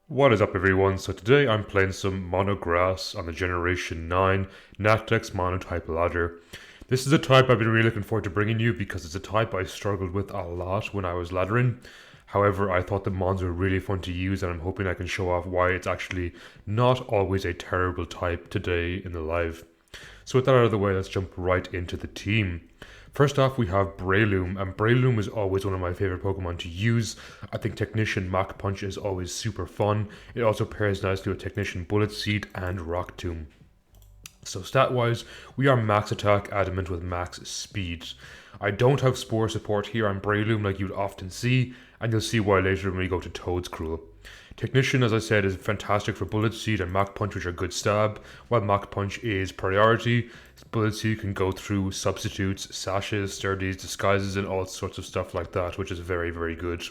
What is up everyone? So today I'm playing some Mono Grass on the Generation 9 Natdex Monotype ladder. This is a type I've been really looking forward to bringing you because it's a type I struggled with a lot when I was laddering. However, I thought the mons were really fun to use and I'm hoping I can show off why it's actually not always a terrible type today in the live. So with that out of the way, let's jump right into the team. First off, we have Breloom, and Breloom is always one of my favorite Pokemon to use. I think Technician Mach Punch is always super fun. It also pairs nicely with Technician Bullet Seed and Rock Tomb. So stat-wise, we are max attack adamant with max speed. I don't have Spore support here on Breloom like you'd often see, and you'll see why later when we go to Toedscruel. Technician, as I said, is fantastic for Bullet Seed and Mach Punch, which are good stab, while Mach Punch is priority. Bullet Seed can go through substitutes, sashes, sturdies, disguises, and all sorts of stuff like that, which is very, very good.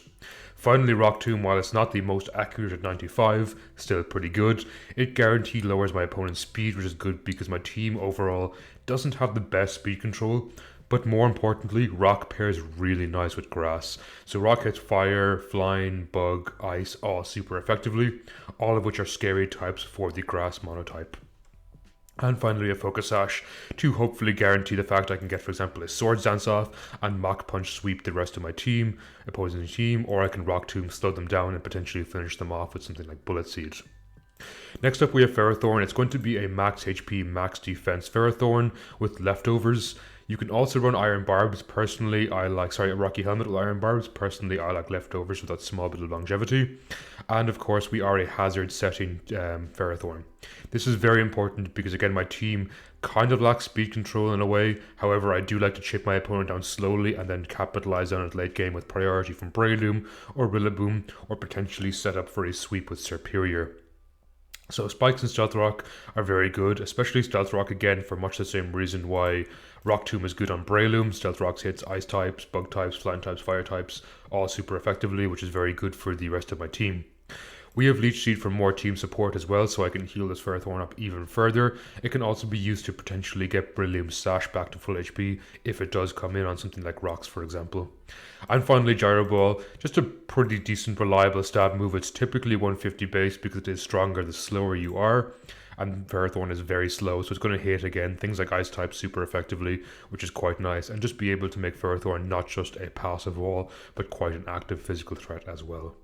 Finally, Rock Tomb, while it's not the most accurate at 95, still pretty good. It guaranteed lowers my opponent's speed, which is good because my team overall doesn't have the best speed control. But more importantly, Rock pairs really nice with Grass. So Rock hits Fire, Flying, Bug, Ice all super effectively, all of which are scary types for the Grass monotype. And finally a Focus Sash to hopefully guarantee the fact I can get, for example, a Swords Dance off and Mach Punch sweep the rest of my team, opposing team, or I can Rock Tomb, slow them down and potentially finish them off with something like Bullet Seed. Next up we have Ferrothorn. It's going to be a max HP, max defense Ferrothorn with leftovers. You can also run Iron Barbs. Personally, Rocky Helmet with Iron Barbs. Personally, I like leftovers with that small bit of longevity. And of course, we are a hazard setting Ferrothorn. This is very important because, again, my team kind of lacks speed control in a way. However, I do like to chip my opponent down slowly and then capitalize on it late game with priority from Breloom or Rillaboom, or potentially set up for a sweep with Serperior. So Spikes and Stealth Rock are very good, especially Stealth Rock again for much the same reason why Rock Tomb is good on Breloom. Stealth Rock hits Ice types, Bug types, Flying types, Fire types, all super effectively, which is very good for the rest of my team. We have Leech Seed for more team support as well, so I can heal this Ferrothorn up even further. It can also be used to potentially get Breloom's Sash back to full HP if it does come in on something like Rocks, for example. And finally, Gyro Ball, just a pretty decent, reliable stab move. It's typically 150 base because it is stronger the slower you are. And Ferrothorn is very slow, so it's going to hit again things like Ice type super effectively, which is quite nice. And just be able to make Ferrothorn not just a passive wall, but quite an active physical threat as well.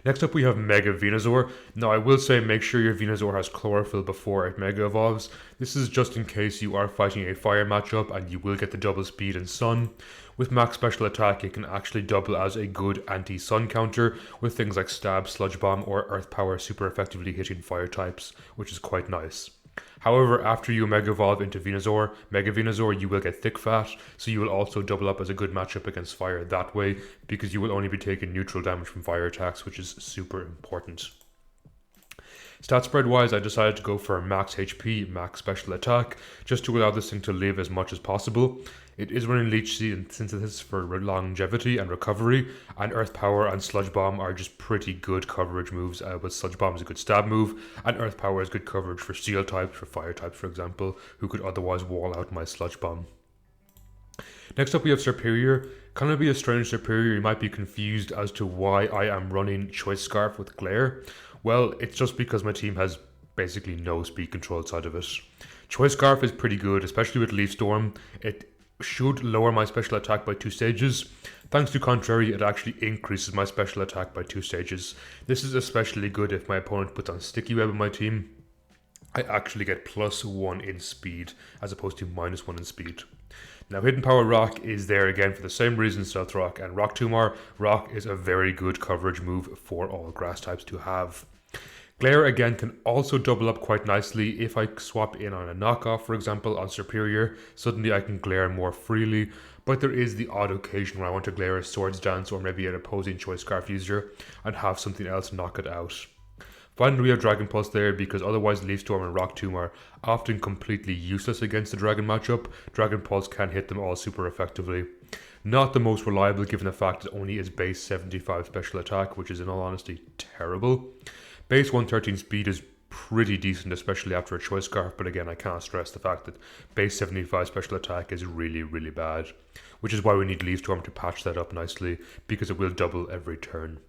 Next up we have Mega Venusaur. Now I will say make sure your Venusaur has Chlorophyll before it Mega Evolves. This is just in case you are fighting a fire matchup and you will get the double speed and sun. With max special attack it can actually double as a good anti-sun counter with things like Stab, Sludge Bomb or Earth Power super effectively hitting fire types, which is quite nice. However, after you Mega Evolve into Mega Venusaur, you will get Thick Fat, so you will also double up as a good matchup against fire that way, because you will only be taking neutral damage from fire attacks, which is super important. Stat spread wise, I decided to go for max HP, max special attack, just to allow this thing to live as much as possible. It is running Leech Seed and Synthesis for longevity and recovery, and Earth Power and Sludge Bomb are just pretty good coverage moves, but Sludge Bomb is a good stab move, and Earth Power is good coverage for Steel types, for Fire types for example, who could otherwise wall out my Sludge Bomb. Next up we have Serperior. Kind of be a strange Serperior, you might be confused as to why I am running Choice Scarf with Glare. Well, it's just because my team has basically no speed control outside of it. Choice Scarf is pretty good, especially with Leaf Storm. It should lower my special attack by 2 stages. Thanks to Contrary, it actually increases my special attack by 2 stages. This is especially good if my opponent puts on Sticky Web on my team. I actually get +1 in speed as opposed to -1 in speed. Now Hidden Power Rock is there again for the same reason Stealth Rock and Rock Tomb are. Rock is a very good coverage move for all grass types to have. Glare again can also double up quite nicely. If I swap in on a knockoff, for example, on Serperior, suddenly I can glare more freely. But there is the odd occasion where I want to glare a Swords Dance or maybe an opposing Choice Scarf user and have something else knock it out. Finally, we have Dragon Pulse there because otherwise Leaf Storm and Rock Tomb are often completely useless against the Dragon matchup. Dragon Pulse can hit them all super effectively. Not the most reliable given the fact it only is base 75 special attack, which is in all honesty terrible. Base 113 speed is pretty decent, especially after a Choice Scarf, but again I can't stress the fact that base 75 special attack is really, really bad. Which is why we need Leaf Storm to patch that up nicely, because it will double every turn.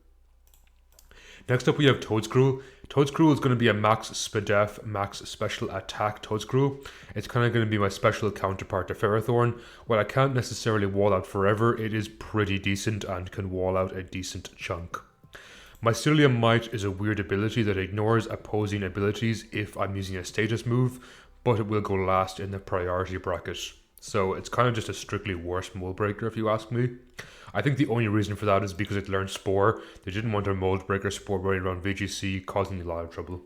Next up we have Toadscruel. Toadscruel is going to be a max Spadef, max special attack Toadscruel. It's kind of going to be my special counterpart to Ferrothorn. While I can't necessarily wall out forever, it is pretty decent and can wall out a decent chunk. Mycelium Might is a weird ability that ignores opposing abilities if I'm using a status move, but it will go last in the priority bracket. So it's kind of just a strictly worse mold breaker if you ask me. I think the only reason for that is because it learned Spore. They didn't want their mold breaker Spore running around VGC causing a lot of trouble.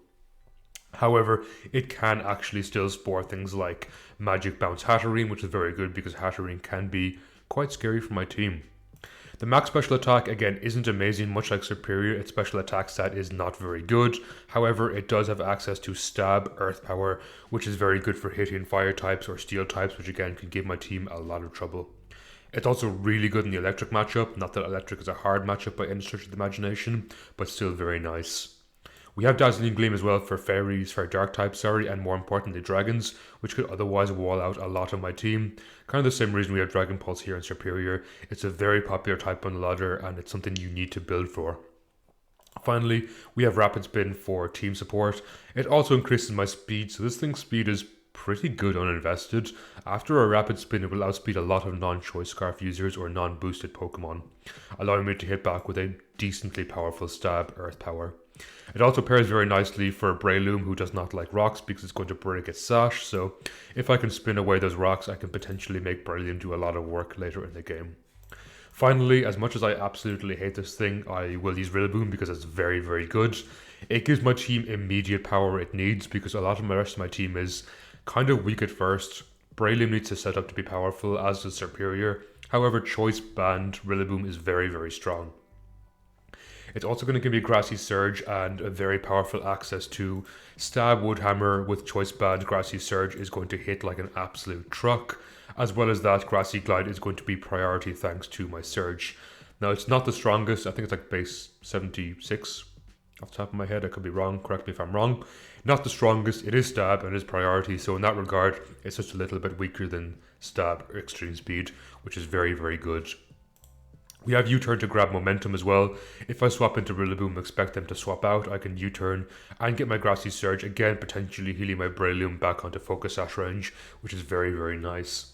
However, it can actually still Spore things like Magic Bounce Hatterene, which is very good because Hatterene can be quite scary for my team. The max special attack, again, isn't amazing. Much like Superior, its special attack stat is not very good. However, it does have access to Stab, Earth Power, which is very good for hitting fire types or steel types, which again can give my team a lot of trouble. It's also really good in the electric matchup. Not that electric is a hard matchup by any stretch of the imagination, but still very nice. We have Dazzling Gleam as well for fairies, for dark types, and more importantly dragons, which could otherwise wall out a lot of my team. Kind of the same reason we have Dragon Pulse here in Superior. It's a very popular type on the ladder and it's something you need to build for. Finally, we have Rapid Spin for team support. It also increases my speed, so this thing's speed is pretty good uninvested. After a Rapid Spin, it will outspeed a lot of non-Choice Scarf users or non-boosted Pokemon, allowing me to hit back with a decently powerful Stab, Earth Power. It also pairs very nicely for Breloom, who does not like rocks because it's going to break its sash, so if I can spin away those rocks, I can potentially make Breloom do a lot of work later in the game. Finally, as much as I absolutely hate this thing, I will use Rillaboom because it's very, very good. It gives my team immediate power it needs because a lot of the rest of my team is kind of weak at first. Breloom needs to set up to be powerful, as does Superior. However, Choice Band Rillaboom is very, very strong. It's also going to give me Grassy Surge and a very powerful access to Stab Woodhammer with Choice Band. Grassy Surge is going to hit like an absolute truck. As well as that, Grassy Glide is going to be priority thanks to my Surge. Now, it's not the strongest. I think it's like base 76 off the top of my head. I could be wrong. Correct me if I'm wrong. Not the strongest. It is Stab and it is priority. So in that regard, it's just a little bit weaker than Stab Extreme Speed, which is very, very good. We have U-turn to grab momentum as well. If I swap into Rillaboom, expect them to swap out, I can U-turn and get my Grassy Surge, again potentially healing my Breloom back onto Focus Sash range, which is very, very nice.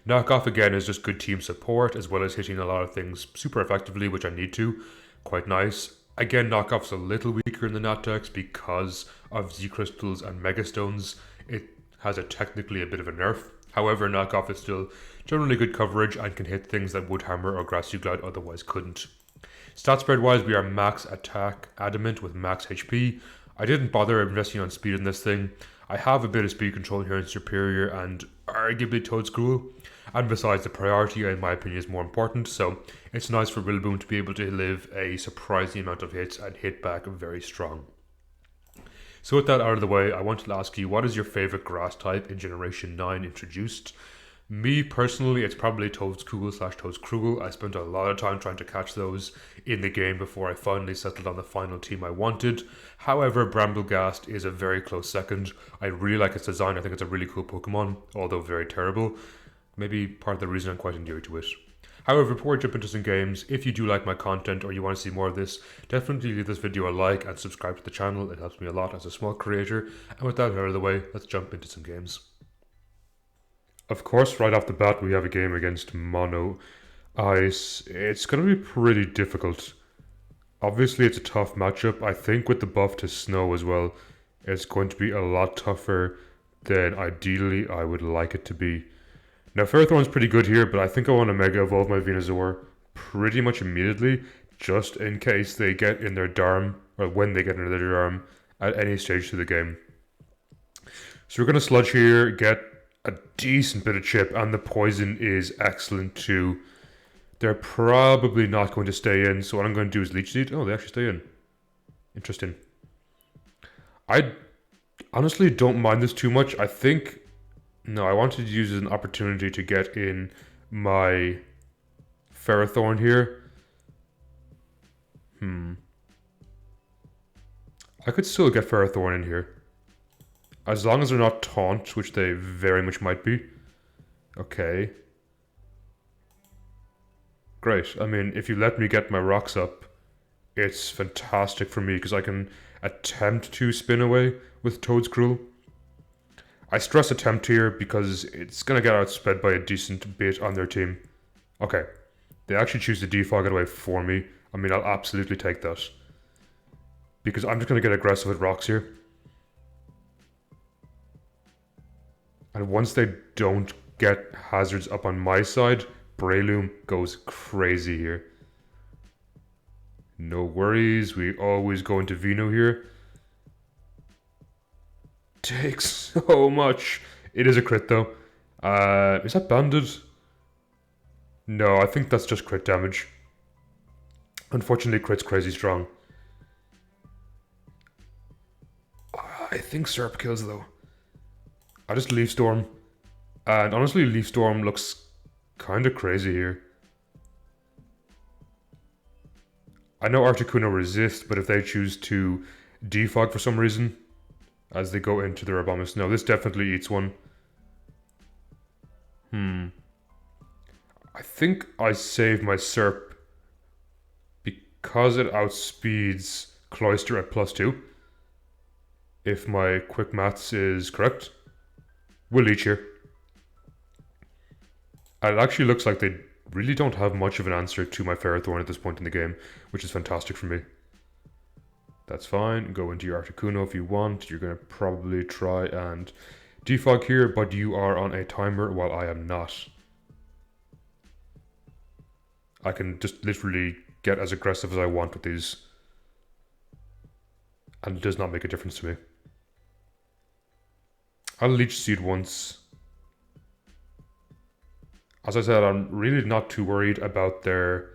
Knockoff again is just good team support, as well as hitting a lot of things super effectively, which I need to. Quite nice. Again, Knockoff's a little weaker in the Natdex because of Z-Crystals and Megastones. It has technically a bit of a nerf. However, Knockoff is still generally good coverage and can hit things that Woodhammer or Grassy Glide otherwise couldn't. Stat spread wise, we are max attack Adamant with max HP. I didn't bother investing on speed in this thing. I have a bit of speed control here in Superior and arguably Toadscruel. And besides, the priority in my opinion is more important, so it's nice for Rillaboom to be able to live a surprising amount of hits and hit back very strong. So with that out of the way, I wanted to ask you, what is your favorite grass type in Generation 9 introduced? Me personally, it's probably Toadscruel/Toadscruel. I spent a lot of time trying to catch those in the game before I finally settled on the final team I wanted. However, Brambleghast is a very close second. I really like its design. I think it's a really cool Pokemon, although very terrible. Maybe part of the reason I'm quite endeared to it. However, before I jump into some games, if you do like my content or you want to see more of this, definitely give this video a like and subscribe to the channel. It helps me a lot as a small creator. And with that out of the way, let's jump into some games. Of course, right off the bat, we have a game against Mono Ice. It's going to be pretty difficult. Obviously, it's a tough matchup. I think with the buff to Snow as well, it's going to be a lot tougher than ideally I would like it to be. Now, Ferrothorn's pretty good here, but I think I want to Mega Evolve my Venusaur pretty much immediately, just in case they get in their Darm, or when they get into their Darm, at any stage through the game. So we're going to Sludge here, get a decent bit of chip, and the Poison is excellent too. They're probably not going to stay in, so what I'm going to do is Leech Seed. Oh, they actually stay in. Interesting. I honestly don't mind this too much. I think... No, I wanted to use it as an opportunity to get in my Ferrothorn here. I could still get Ferrothorn in here. As long as they're not Taunt, which they very much might be. Okay. Great. I mean, if you let me get my rocks up, it's fantastic for me because I can attempt to spin away with Toad's Cruel. I stress attempt here because it's going to get outsped by a decent bit on their team. Okay, they actually choose to defog it away for me. I mean, I'll absolutely take that. Because I'm just going to get aggressive with rocks here. And once they don't get hazards up on my side, Breloom goes crazy here. No worries, we always go into Vino here. Takes so much. It is a crit though. Is that banded? No, I think that's just crit damage. Unfortunately, crit's crazy strong. I think Serp kills though. I just Leaf Storm. And honestly, Leaf Storm looks kind of crazy here. I know Articuno resist, but if they choose to defog for some reason, as they go into their Abomus. No, this definitely eats one. I think I save my Serp because it outspeeds Cloyster at +2. If my quick maths is correct. We'll leech here. And it actually looks like they really don't have much of an answer to my Ferrothorn at this point in the game, which is fantastic for me. That's fine. Go into your Articuno if you want. You're going to probably try and defog here, but you are on a timer while I am not. I can just literally get as aggressive as I want with these. And it does not make a difference to me. I'll Leech Seed once. As I said, I'm really not too worried about their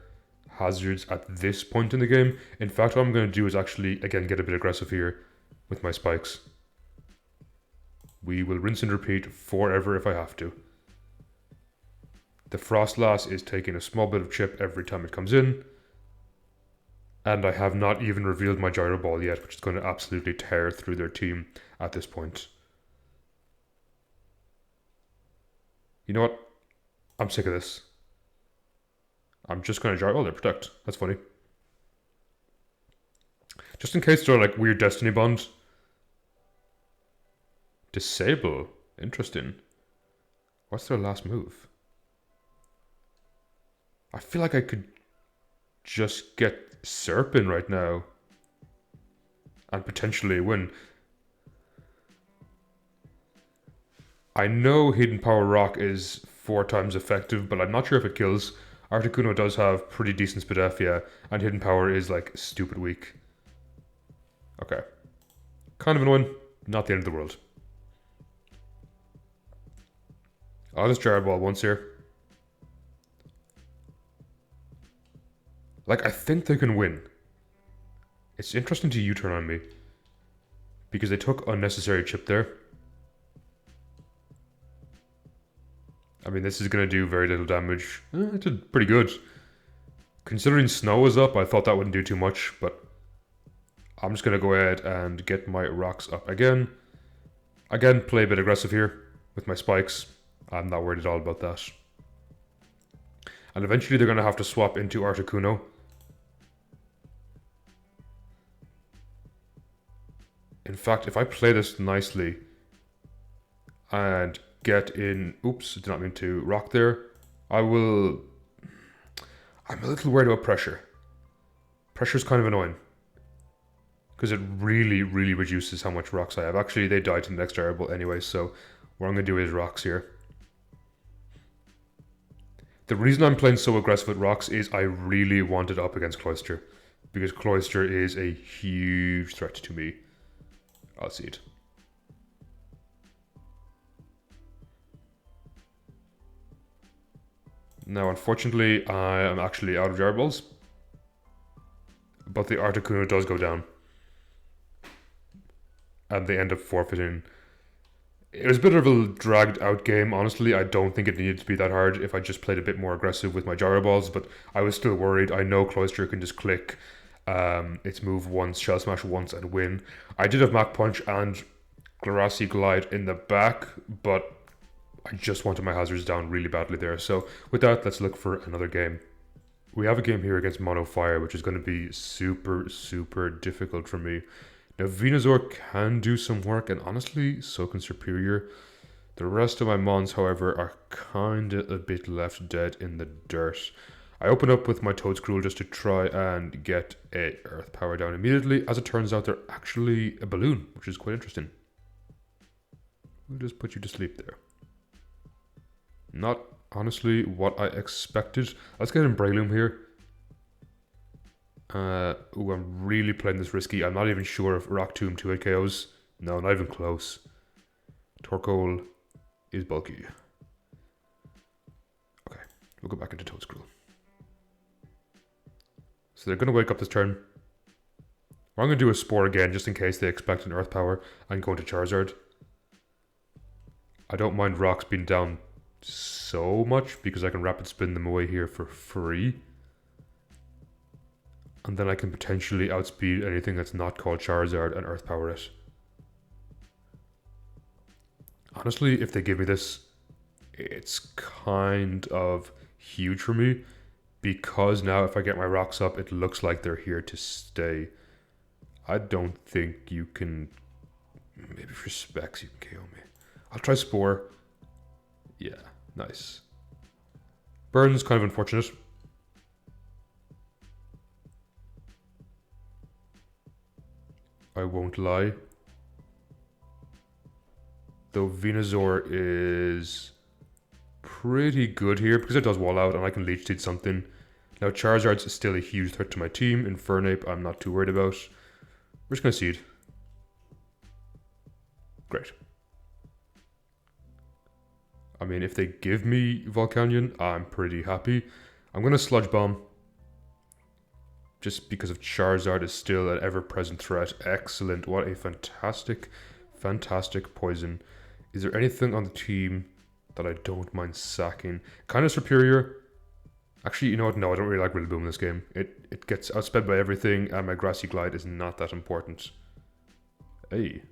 hazards at this point in the game. In fact, what I'm going to do is actually, again, get a bit aggressive here with my spikes. We will rinse and repeat forever if I have to. The Frostlass is taking a small bit of chip every time it comes in. And I have not even revealed my Gyro Ball yet, which is going to absolutely tear through their team at this point. You know what? I'm sick of this. I'm just going to Gyro... Oh, they protect. That's funny. Just in case they're like weird Destiny Bond. Disable. Interesting. What's their last move? I feel like I could just get Serpin right now. And potentially win. I know Hidden Power Rock is 4 times effective, but I'm not sure if it kills. Articuno does have pretty decent Spadef, and Hidden Power is like stupid weak. Okay. Kind of annoying, not the end of the world. I'll just Gyro Ball once here. Like, I think they can win. It's interesting to U-turn on me. Because they took unnecessary chip there. I mean, this is going to do very little damage. It did pretty good. Considering snow is up, I thought that wouldn't do too much, but I'm just going to go ahead and get my rocks up again. Again, play a bit aggressive here with my spikes. I'm not worried at all about that. And eventually they're going to have to swap into Articuno. In fact, if I play this nicely and get in... Oops, did not mean to rock there. I'm a little worried about pressure. Pressure's kind of annoying. Because it really, really reduces how much rocks I have. Actually, they died to the next variable anyway, so what I'm going to do is rocks here. The reason I'm playing so aggressive with rocks is I really want it up against Cloyster. Because Cloyster is a huge threat to me. I'll see it. Now, unfortunately, I am actually out of Gyro Balls. But the Articuno does go down. And they end up forfeiting. It was a bit of a dragged out game, honestly. I don't think it needed to be that hard if I just played a bit more aggressive with my Gyro Balls, but I was still worried. I know Cloyster can just click its move once, Shell Smash once, and win. I did have Mach Punch and Glassy Glide in the back, but I just wanted my hazards down really badly there. So with that, let's look for another game. We have a game here against Mono Fire, which is going to be super, super difficult for me. Now, Venusaur can do some work, and honestly, so can Superior. The rest of my mons, however, are kinda a bit left dead in the dirt. I open up with my Toedscruel just to try and get a Earth Power down immediately. As it turns out, they're actually a balloon, which is quite interesting. We'll just put you to sleep there. Not honestly what I expected. Let's get in Breloom here. Ooh, I'm really playing this risky. I'm not even sure if Rock Tomb 2-hit KOs. No, not even close. Torkoal is bulky. Okay, we'll go back into Toedscruel. So they're going to wake up this turn. Or I'm going to do a Spore again, just in case they expect an Earth Power, and go into Charizard. I don't mind rocks being down so much, because I can Rapid Spin them away here for free. And then I can potentially outspeed anything that's not called Charizard and Earth Power it. Honestly, if they give me this, it's kind of huge for me. Because now if I get my rocks up, it looks like they're here to stay. I don't think you can... Maybe for specs you can KO me. I'll try Spore. Yeah, nice. Burn's kind of unfortunate. I won't lie. Though Venusaur is pretty good here because it does wall out and I can Leech Seed something. Now Charizard's still a huge threat to my team. Infernape I'm not too worried about. We're just going to Seed. Great. I mean, if they give me Volcanion, I'm pretty happy. I'm going to Sludge Bomb. Just because of Charizard is still an ever-present threat. Excellent. What a fantastic, fantastic poison. Is there anything on the team that I don't mind sacking? Kind of Superior. Actually, you know what? No, I don't really like Rillaboom in this game. It gets outsped by everything, and my Grassy Glide is not that important. Hey,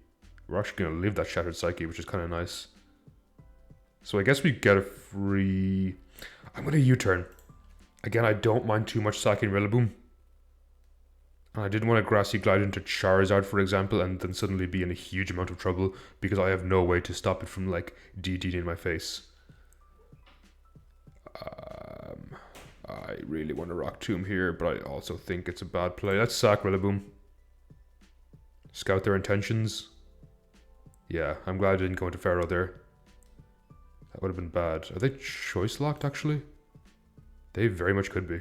we're actually going to leave that Shattered Psyche, which is kind of nice. So I guess we get a free... I'm going to U-turn. Again, I don't mind too much sacking Rillaboom. And I didn't want to Grassy Glide into Charizard, for example, and then suddenly be in a huge amount of trouble because I have no way to stop it from, like, DDing in my face. I really want to Rock Tomb here, but I also think it's a bad play. Let's sack Rillaboom. Scout their intentions. Yeah, I'm glad I didn't go into Pharaoh there. That would have been bad. Are they choice locked, actually? They very much could be.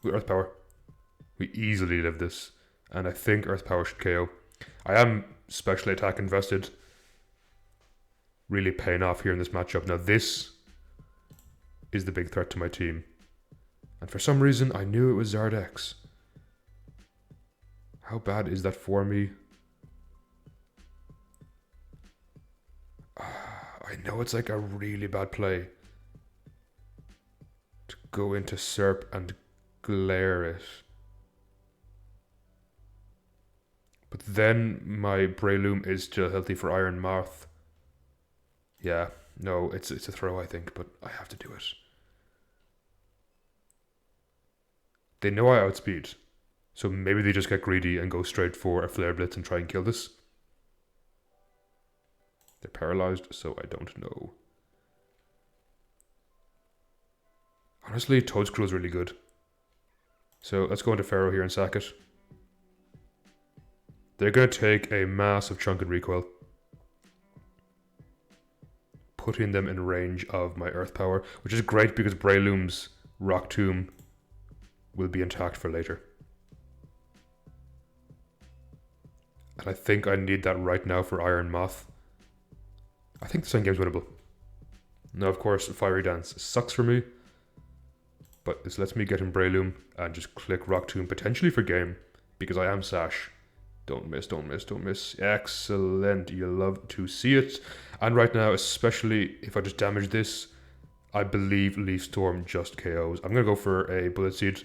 With Earth Power. We easily live this. And I think Earth Power should KO. I am specially attack invested. Really paying off here in this matchup. Now this is the big threat to my team. And for some reason, I knew it was Zardex. How bad is that for me? I know it's like a really bad play to go into Serp and glare it. But then my Breloom is still healthy for Iron Moth. Yeah, no, it's a throw I think, but I have to do it. They know I outspeed, so maybe they just get greedy and go straight for a Flare Blitz and try and kill this. They're paralyzed, so I don't know. Honestly, Toedscruel is really good. So let's go into Pharaoh here and sack it. They're going to take a massive chunk in recoil, putting them in range of my Earth Power, which is great because Breloom's Rock Tomb will be intact for later. And I think I need that right now for Iron Moth. I think the second game's winnable. Now, of course, Fiery Dance sucks for me, but this lets me get in Breloom and just click Rock Tomb potentially for game because I am Sash. Don't miss, don't miss, don't miss. Excellent. You love to see it. And right now, especially if I just damage this, I believe Leaf Storm just KOs. I'm going to go for a Bullet Seed.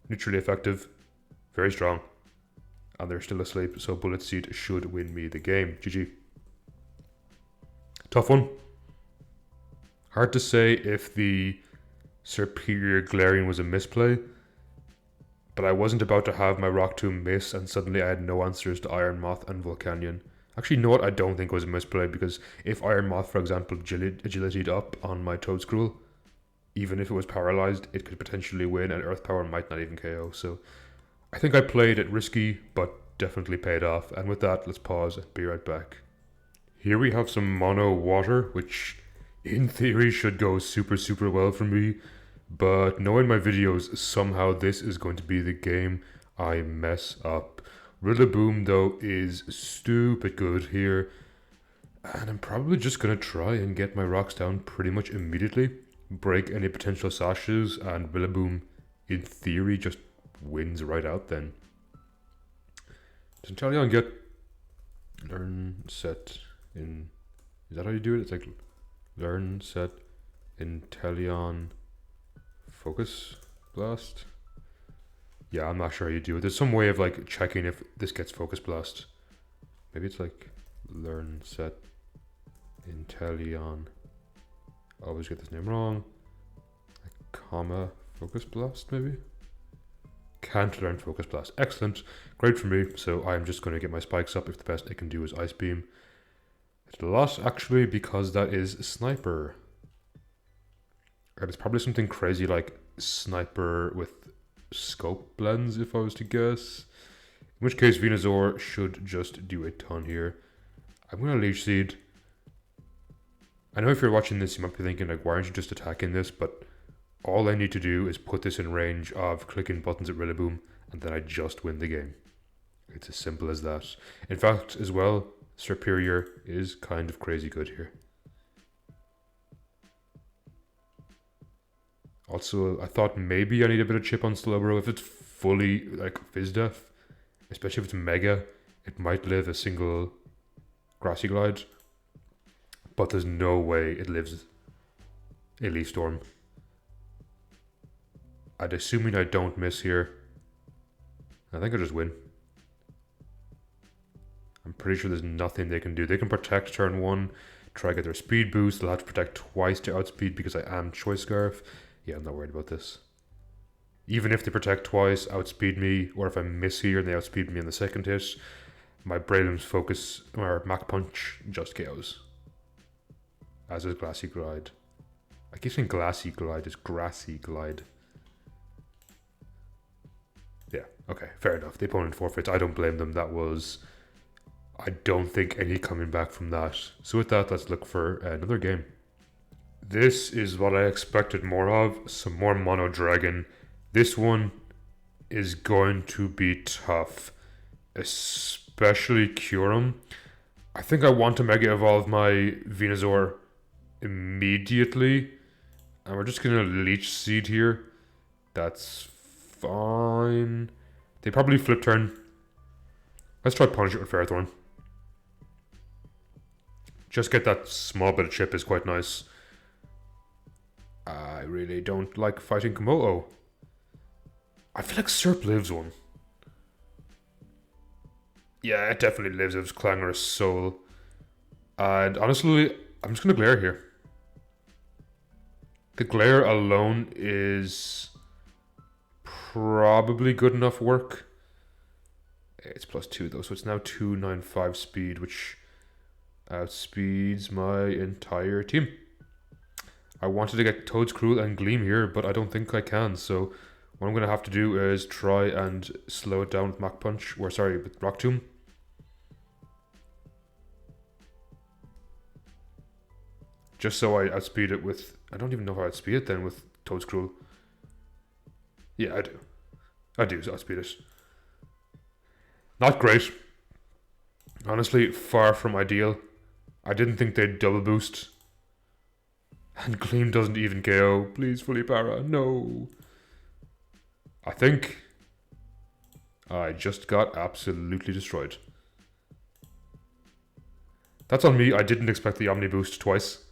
Neutrally effective. Very strong. And they're still asleep, so Bullet Seed should win me the game. GG. Tough one. Hard to say if the Superior Galarian was a misplay, but I wasn't about to have my Rock Tomb miss and suddenly I had no answers to Iron Moth and Volcanion. Actually, no, what I don't think was a misplay, because if Iron Moth, for example, agilitied up on my Toedscruel, even if it was paralyzed, it could potentially win, and Earth Power might not even KO. So I think I played it risky, but definitely paid off. And with that, let's pause and be right back. Here we have some Mono Water, which in theory should go super well for me, but knowing my videos, somehow this is going to be the game I mess up. Rillaboom, though, is stupid good here, and I'm probably just going to try and get my rocks down pretty much immediately, break any potential sashes, and Rillaboom, in theory, just wins right out then. Does Inteleon get learn, set, in... Is that how you do it? It's like learn, set, Inteleon, focus blast? Yeah, I'm not sure how you do it. There's some way of like checking if this gets focus blast. Maybe it's like learn, set, Inteleon. I always get this name wrong. Like, comma, focus blast maybe? Can't learn focus blast. Excellent. Great for me. So I'm just going to get my spikes up if the best it can do is Ice Beam. It's a lot actually, because that is Sniper. And it's probably something crazy like Sniper with Scope blends, if I was to guess. In which case Venusaur should just do a ton here. I'm going to Leech Seed. I know if you're watching this you might be thinking like, why aren't you just attacking this? But all I need to do is put this in range of clicking buttons at Rillaboom, and then I just win the game. It's as simple as that. In fact, as well, Superior is kind of crazy good here. Also, I thought maybe I need a bit of chip on Slowbro. If it's fully like Fizdef, especially if it's Mega, it might live a single Grassy Glide. But there's no way it lives a Leaf Storm. And assuming I don't miss here, I think I'll just win. I'm pretty sure there's nothing they can do. They can protect turn 1, try to get their speed boost. They'll have to protect twice to outspeed because I am Choice Scarf. Yeah, I'm not worried about this. Even if they protect twice, outspeed me, or if I miss here and they outspeed me in the second hit, my Breloom's Focus or Mach Punch just KOs. As is Glassy Glide. I keep saying Glassy Glide, it's Grassy Glide. Yeah, okay, fair enough. The opponent forfeits. I don't blame them. That was... I don't think any coming back from that. So with that, let's look for another game. This is what I expected more of. Some more Mono Dragon. This one is going to be tough. Especially Kyurem. I think I want to Mega Evolve my Venusaur immediately. And we're just going to Leech Seed here. That's fine. They probably flip turn. Let's try Punish it with Ferrothorn. Just get that small bit of chip is quite nice. I really don't like fighting Komodo. I feel like Serp lives one. Yeah, it definitely lives. It was Clangorous Soul. And honestly, I'm just going to Glare here. The Glare alone is probably good enough work. It's +2 though, so it's now 295 speed, which outspeeds my entire team. I wanted to get Toedscruel and Gleam here, but I don't think I can, so what I'm going to have to do is try and slow it down with Mach Punch, or sorry, with Rock Tomb. Just so I outspeed it with... I don't even know how I outspeed it then with Toedscruel. Yeah, I do. I do outspeed it. Not great. Honestly, far from ideal. I didn't think they'd double boost. And Gleam doesn't even KO. Please, fully para. No. I think I just got absolutely destroyed. That's on me. I didn't expect the Omni boost twice.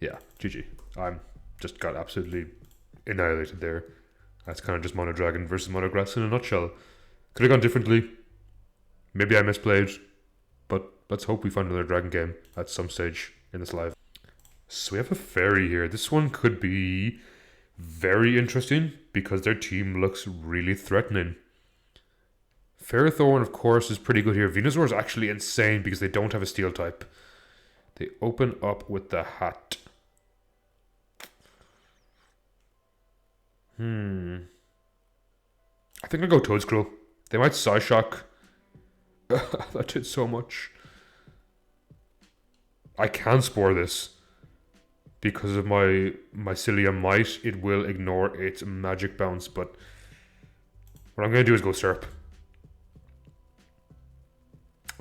Yeah, GG. I'm just got absolutely annihilated there. That's kind of just Mono Dragon versus Mono Grass in a nutshell. Could have gone differently. Maybe I misplayed. But let's hope we find another Dragon game at some stage in this live. So we have a Fairy here. This one could be Very interesting because their team looks really threatening. Ferrothorn, of course, is pretty good here. Venusaur is actually insane because they don't have a steel type. They open up with the hat. I think I'll go Toadscruel. They might Psyshock. That did so much. I can Spore this. Because of my Mycelium Might, it will ignore its Magic Bounce, but what I'm going to do is go Serp.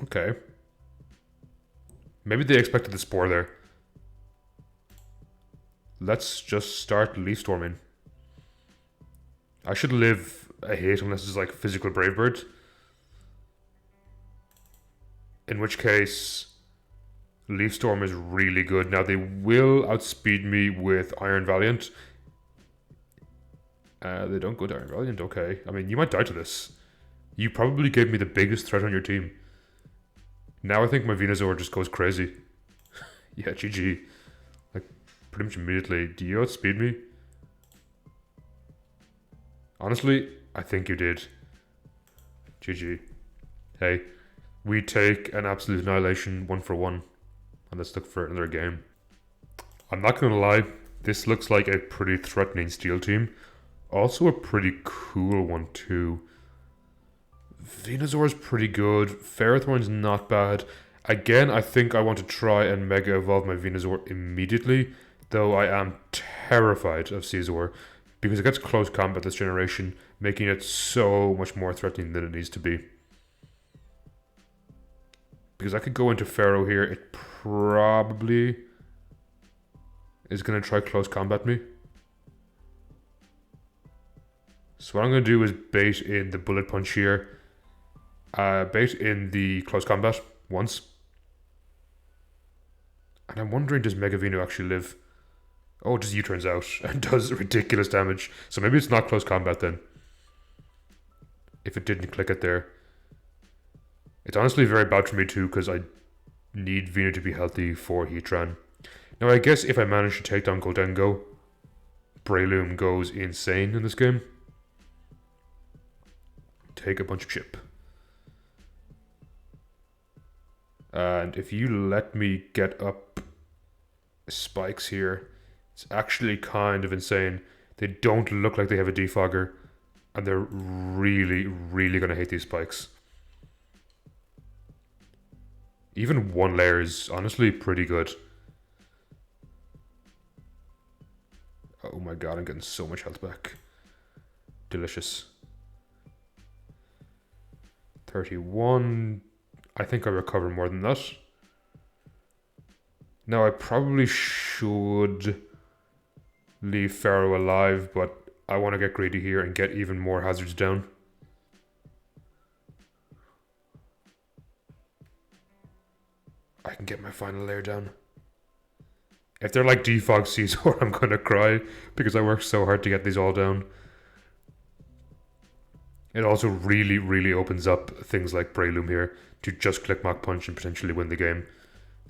Okay. Maybe they expected the Spore there. Let's just start Leaf Storming. I should live a hit unless it's like Physical Brave Bird. In which case, Leaf Storm is really good. Now they will outspeed me with Iron Valiant. They don't go to Iron Valiant, okay. I mean, you might die to this. You probably gave me the biggest threat on your team. Now I think my Venusaur just goes crazy. Yeah, GG. Like, pretty much immediately. Do you outspeed me? Honestly, I think you did. GG. Hey, we take an absolute annihilation 1-for-1. And let's look for another game. I'm not going to lie, this looks like a pretty threatening steel team. Also a pretty cool one too. Venusaur's pretty good. Ferrothorn's not bad. Again, I think I want to try and Mega Evolve my Venusaur immediately. Though I am terrified of Caesar. Because it gets close combat this generation, making it so much more threatening than it needs to be. Because I could go into Pharaoh here, it probably is going to try close combat me. So what I'm going to do is bait in the Bullet Punch here. Bait in the close combat once. And I'm wondering, does Mega Veno actually live? Oh, just U-turns out and does ridiculous damage. So maybe it's not close combat then. If it didn't click it there. It's honestly very bad for me too because I need Veno to be healthy for Heatran. Now I guess if I manage to take down Goldengo, Breloom goes insane in this game. Take a bunch of chip. And if you let me get up spikes here, it's actually kind of insane. They don't look like they have a defogger, and they're really, really going to hate these spikes. Even one layer is honestly pretty good. Oh my god, I'm getting so much health back. Delicious. 31. I think I recover more than that. Now I probably should leave Pharaoh alive, but I want to get greedy here and get even more hazards down. I can get my final layer down. If they're like defog Caesar, I'm gonna cry because I worked so hard to get these all down. It also really, really opens up things like Breloom here to just click Mach Punch and potentially win the game.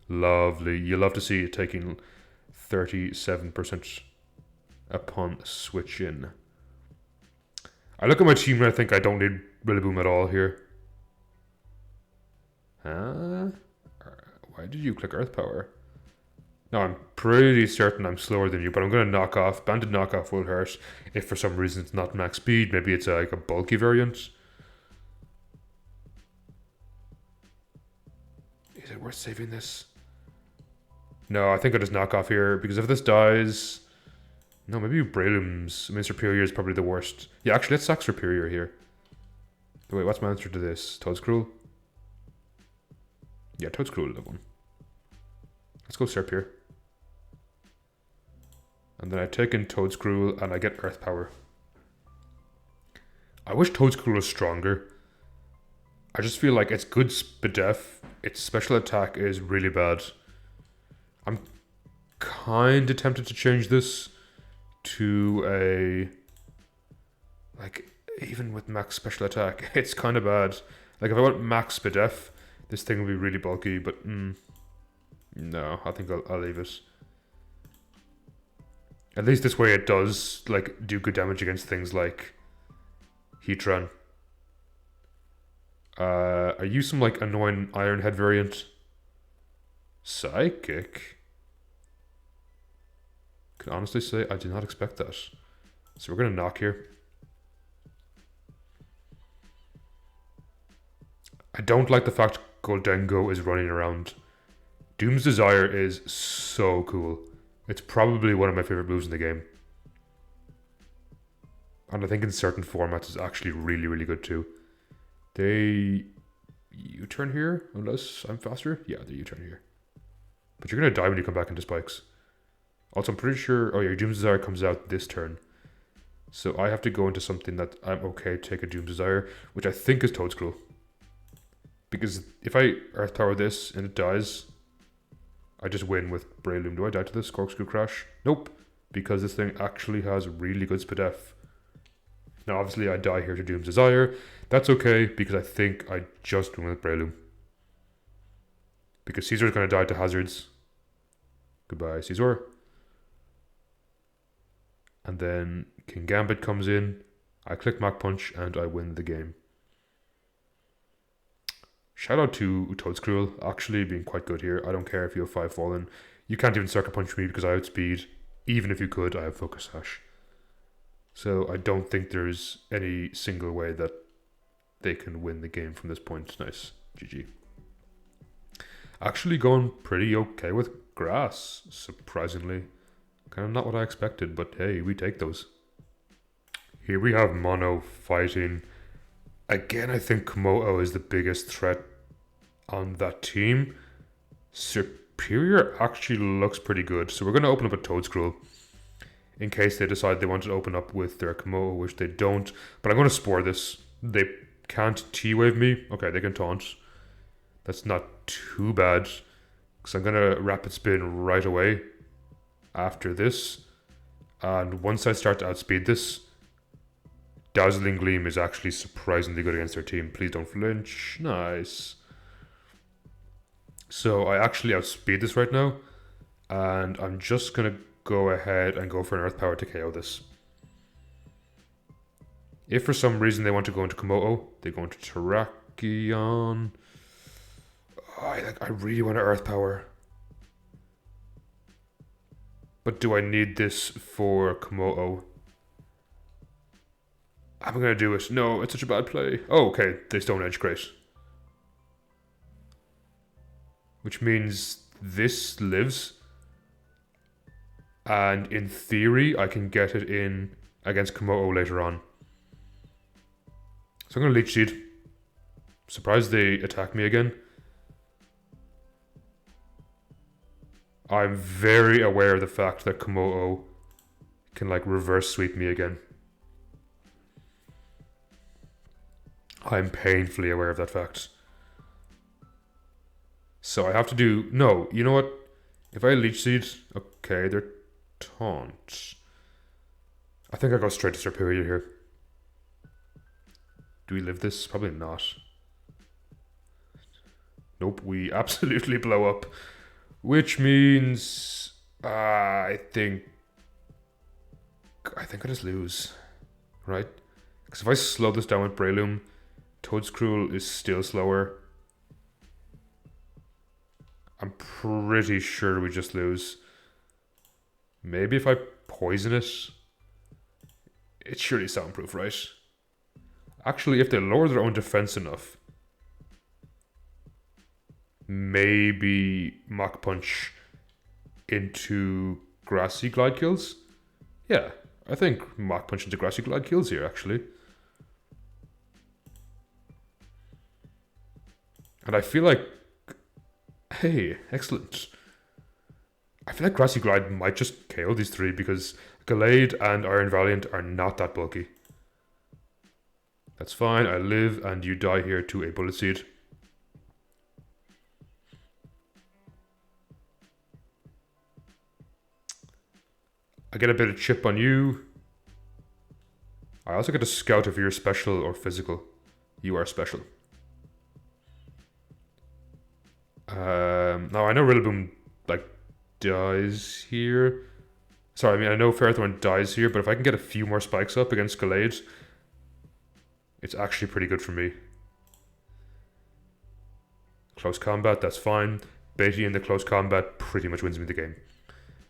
Lovely. You love to see it taking 37% upon switch in. I look at my team and I think I don't need Rillaboom at all here. Huh? Why did you click Earth Power? No, I'm pretty certain I'm slower than you, but I'm going to knock off. Banded knockoff will hurt if for some reason it's not max speed. Maybe it's like a bulky variant. Is it worth saving this? No, I think I'll just knock off here, because if this dies... No, maybe Breloom's... I mean, Superior is probably the worst. Yeah, actually, let's sack Superior here. But wait, what's my answer to this? Toadscruel? Yeah, Toadscruel will have one. Let's go Serp here. And then I take in Toadscruel and I get Earth Power. I wish Toadscruel was stronger. I just feel like it's good Spadef. Its special attack is really bad. I'm kind of tempted to change this to a... Like, even with max special attack, it's kind of bad. Like, if I want max Spadef, this thing will be really bulky, but... no, I think I'll leave it. At least this way it does like do good damage against things like Heatran. Are you some like annoying Iron Head variant? Psychic? Can honestly say I did not expect that. So we're gonna knock here. I don't like the fact Goldengo is running around. Doom's Desire is so cool. It's probably one of my favorite moves in the game. And I think in certain formats it's actually really, really good too. They U-turn here, unless I'm faster. Yeah, they U-turn here. But you're gonna die when you come back into spikes. Also, I'm pretty sure, oh yeah, your Doom's Desire comes out this turn. So I have to go into something that I'm okay to take a Doom's Desire, which I think is Toadscruel. Because if I Earth Power this and it dies, I just win with Breloom. Do I die to this Corkscrew Crash? Nope, because this thing actually has really good Spadef. Now obviously I die here to Doom's Desire. That's okay, because I think I just win with Breloom. Because Caesar's going to die to Hazards. Goodbye, Caesar. And then King Gambit comes in. I click Mach Punch and I win the game. Shout out to Toadscruel, actually being quite good here. I don't care if you have 5 Fallen. You can't even Sucker Punch me because I outspeed. Even if you could, I have Focus Sash. So I don't think there's any single way that they can win the game from this point. Nice. GG. Actually going pretty okay with grass, surprisingly. Kind of not what I expected, but hey, we take those. Here we have Mono fighting. Again, I think Komodo is the biggest threat on that team. Superior actually looks pretty good. So we're going to open up a Toadscruel in case they decide they want to open up with their Komodo, which they don't. But I'm going to Spore this. They can't T-Wave me. Okay, they can Taunt. That's not too bad, because I'm going to Rapid Spin right away after this. And once I start to outspeed this, Dazzling Gleam is actually surprisingly good against their team. Please don't flinch. Nice. So I actually outspeed this right now, and I'm just going to go ahead and go for an Earth Power to KO this. If for some reason they want to go into Komodo, they go into Terrakion. Oh, I really want to Earth Power. But do I need this for Komodo? I'm going to do it. No, it's such a bad play. Oh, okay. They Stone Edge. Great. Which means this lives. And in theory, I can get it in against Komodo later on. So I'm going to Leech Seed. Surprised they attack me again. I'm very aware of the fact that Komodo can like reverse sweep me again. I'm painfully aware of that fact. So I have to do... No, you know what? If I Leech Seed... Okay, they're Taunt. I think I go straight to Serperior here. Do we live this? Probably not. Nope, we absolutely blow up. Which means... I think I just lose. Right? Because if I slow this down with Breloom, Toadscruel is still slower. I'm pretty sure we just lose. Maybe if I poison it, it's surely soundproof, right? Actually, if they lower their own defense enough, maybe Mach Punch into Grassy Glide kills? Yeah, I think Mach Punch into Grassy Glide kills here, actually. And I feel like... Hey, excellent. I feel like Grassy Glide might just KO these three because Gallade and Iron Valiant are not that bulky. That's fine, I live and you die here to a Bullet Seed. I get a bit of chip on you. I also get a scout if you're special or physical. You are special. Now I know Rillaboom like dies here, Sorry, I mean, I know Ferrothorn dies here, but if I can get a few more spikes up against Gallade, it's actually pretty good for me. Close combat, that's fine. Beatty in the close combat pretty much wins me the game.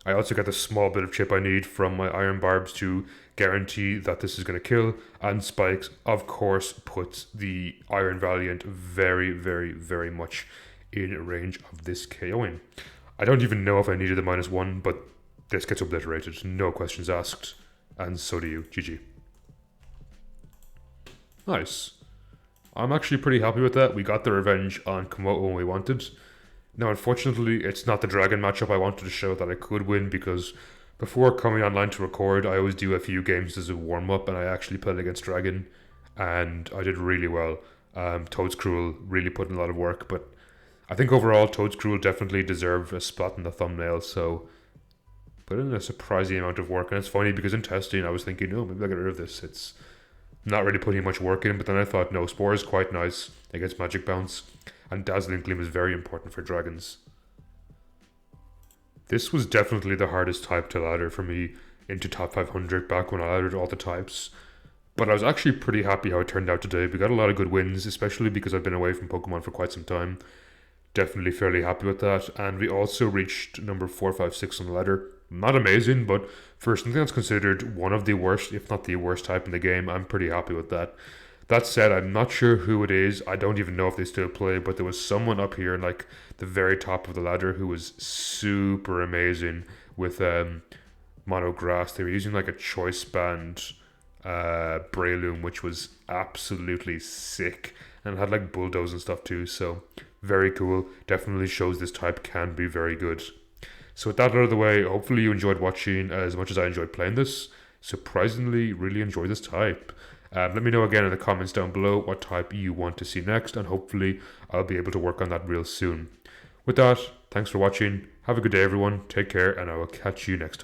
I also get the small bit of chip I need from my Iron Barbs to guarantee that this is going to kill, and Spikes, of course, puts the Iron Valiant very, very, very much in range of this KOing. I don't even know if I needed the -1, but this gets obliterated, no questions asked, and so do you. GG. Nice. I'm actually pretty happy with that. We got the revenge on Komodo when we wanted. Now, unfortunately, it's not the Dragon matchup I wanted to show that I could win, because before coming online to record, I always do a few games as a warm-up, and I actually played against Dragon, and I did really well. Toadscruel really put in a lot of work, but I think overall Toadscruel definitely deserved a spot in the thumbnail, so put in a surprising amount of work. And it's funny because in testing I was thinking, oh, maybe I'll get rid of this. It's not really putting much work in, but then I thought, no, Spore is quite nice against Magic Bounce, and Dazzling Gleam is very important for dragons. This was definitely the hardest type to ladder for me into top 500 back when I laddered all the types. But I was actually pretty happy how it turned out today. We got a lot of good wins, especially because I've been away from Pokemon for quite some time. Definitely fairly happy with that. And we also reached number 4, 5, 6 on the ladder. Not amazing, but for something that's considered one of the worst, if not the worst type in the game, I'm pretty happy with that. That said, I'm not sure who it is. I don't even know if they still play, but there was someone up here in like the very top of the ladder who was super amazing with Mono Grass. They were using like a Choice Band Breloom, which was absolutely sick, and it had like Bulldoze and stuff too, so very cool. Definitely shows this type can be very good. So with that out of the way, hopefully you enjoyed watching as much as I enjoyed playing this. Surprisingly, really enjoy this type. Let me know again in the comments down below what type you want to see next, and hopefully I'll be able to work on that real soon. With that, thanks for watching. Have a good day everyone, take care, and I will catch you next time.